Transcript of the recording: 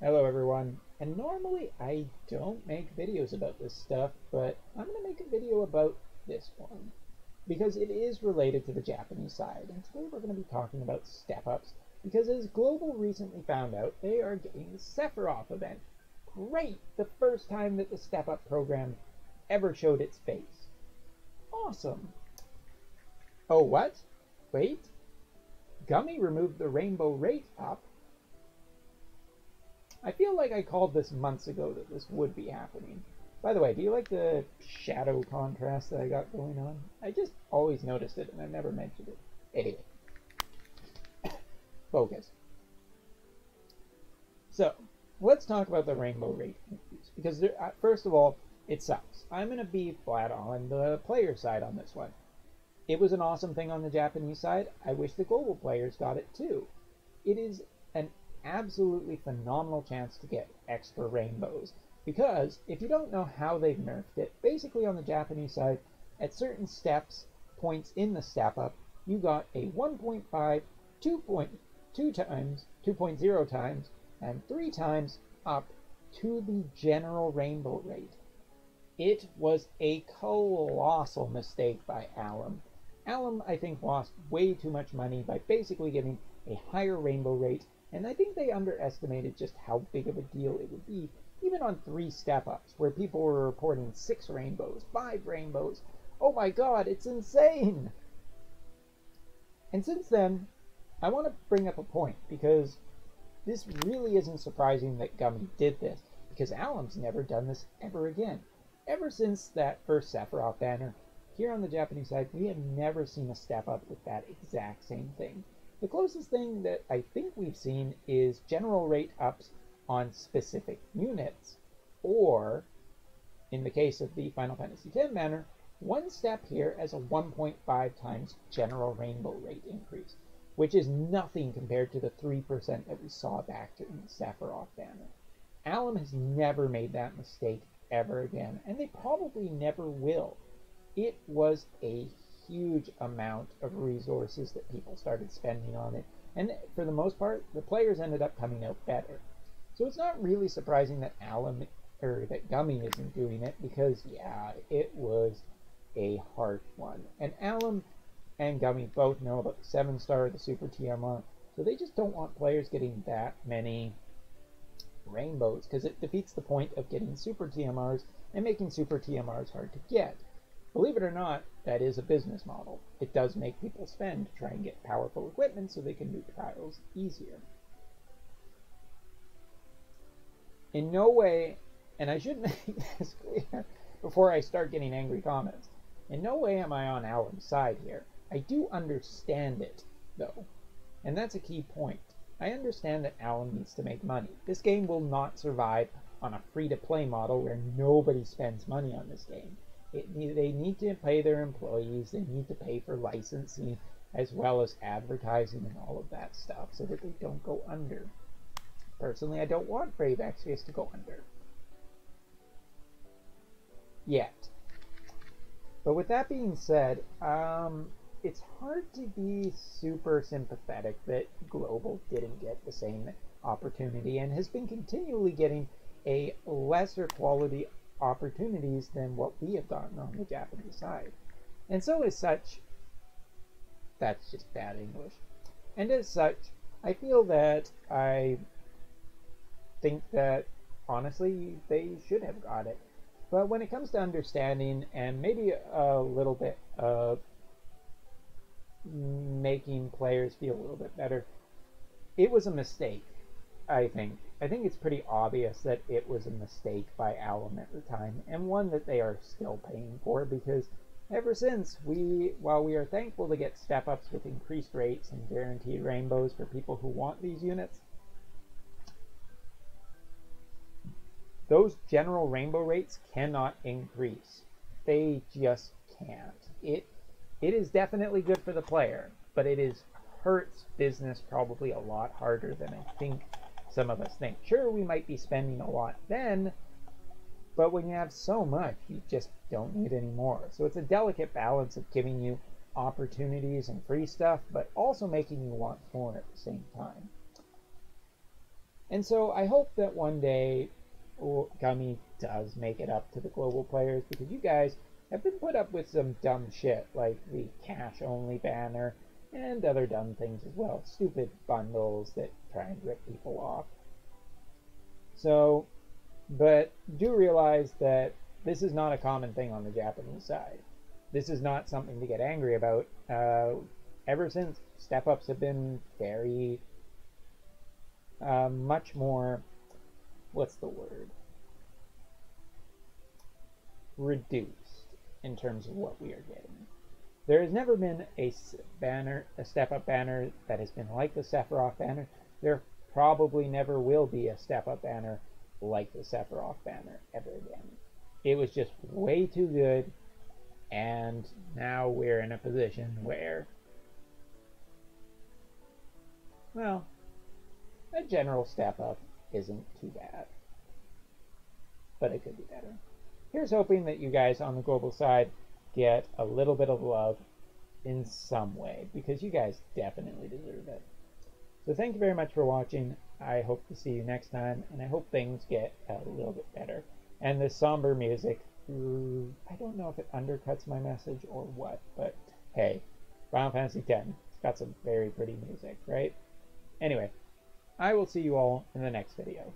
Hello everyone, and normally I don't make videos about this stuff, but I'm going to make a video about this one because it is related to the Japanese side, and today we're going to be talking about step-ups because as Global recently found out, they are getting the Sephiroth event. Great! The first time that the step-up program ever showed its face. Awesome! Oh what? Wait? Gummy removed the rainbow rate up? I feel like I called this months ago that this would be happening. By the way, do you like the shadow contrast that I got going on? I just always noticed it and I never mentioned it. Anyway, focus. So, let's talk about the rainbow rate increase because first of all, it sucks. I'm going to be flat on the player side on this one. It was an awesome thing on the Japanese side. I wish the global players got it too. It is an absolutely phenomenal chance to get extra rainbows. Because if you don't know how they've nerfed it, basically on the Japanese side, at certain points in the step up, you got a 1.5, 2.2 times, 2.0 times, and 3 times up to the general rainbow rate. It was a colossal mistake by Alim. Alim, I think, lost way too much money by basically giving a higher rainbow rate, and I think they underestimated just how big of a deal it would be, even on 3 step-ups, where people were reporting 6 rainbows, 5 rainbows. Oh my god, it's insane! And since then, I want to bring up a point, because this really isn't surprising that Gummy did this, because Alim's never done this ever again. Ever since that first Sephiroth banner, here on the Japanese side, we have never seen a step up with that exact same thing. The closest thing that I think we've seen is general rate ups on specific units, or, in the case of the Final Fantasy X banner, one step here as a 1.5 times general rainbow rate increase, which is nothing compared to the 3% that we saw back during the Sephiroth banner. Alim has never made that mistake ever again, and they probably never will. It was a huge amount of resources that people started spending on it, and for the most part, the players ended up coming out better. So it's not really surprising that that Gummy isn't doing it, because yeah, it was a hard one. And Alim and Gummy both know about the 7-star, the Super TMR, so they just don't want players getting that many rainbows, because it defeats the point of getting Super TMRs and making Super TMRs hard to get. Believe it or not, that is a business model. It does make people spend to try and get powerful equipment so they can do trials easier. In no way, and I should make this clear before I start getting angry comments, in no way am I on Alim's side here. I do understand it, though, and that's a key point. I understand that Alim needs to make money. This game will not survive on a free-to-play model where nobody spends money on this game. They need to pay their employees, they need to pay for licensing, as well as advertising and all of that stuff, so that they don't go under. Personally, I don't want Brave Exvius to go under. Yet. But with that being said, it's hard to be super sympathetic that Global didn't get the same opportunity and has been continually getting a lesser quality opportunities than what we have gotten on the Japanese side. And so as such, that's just bad English. And as such, I feel that I think that honestly they should have got it. But when it comes to understanding and maybe a little bit of making players feel a little bit better, it was a mistake. I think it's pretty obvious that it was a mistake by Alim at the time, and one that they are still paying for, because ever since, while we are thankful to get step-ups with increased rates and guaranteed rainbows for people who want these units, those general rainbow rates cannot increase. They just can't. It is definitely good for the player, but it hurts business probably a lot harder than I think some of us think. Sure, we might be spending a lot then, but when you have so much, you just don't need any more. So it's a delicate balance of giving you opportunities and free stuff, but also making you want more at the same time. And so I hope that one day Gummy does make it up to the global players, because you guys have been put up with some dumb shit like the cash only banner and other dumb things as well. Stupid bundles that try and rip people off. So, but do realize that this is not a common thing on the Japanese side. This is not something to get angry about. Ever since, step-ups have been very much more, what's the word, reduced in terms of what we are getting. There has never been a step-up banner that has been like the Sephiroth banner. There probably never will be a step-up banner like the Sephiroth banner ever again. It was just way too good, and now we're in a position where, well, a general step-up isn't too bad, but it could be better. Here's hoping that you guys on the global side get a little bit of love in some way, because you guys definitely deserve it. So thank you very much for watching. I hope to see you next time, and I hope things get a little bit better. And this somber music, I don't know if it undercuts my message or what, but hey, Final Fantasy X, it's got some very pretty music, right? Anyway, I will see you all in the next video.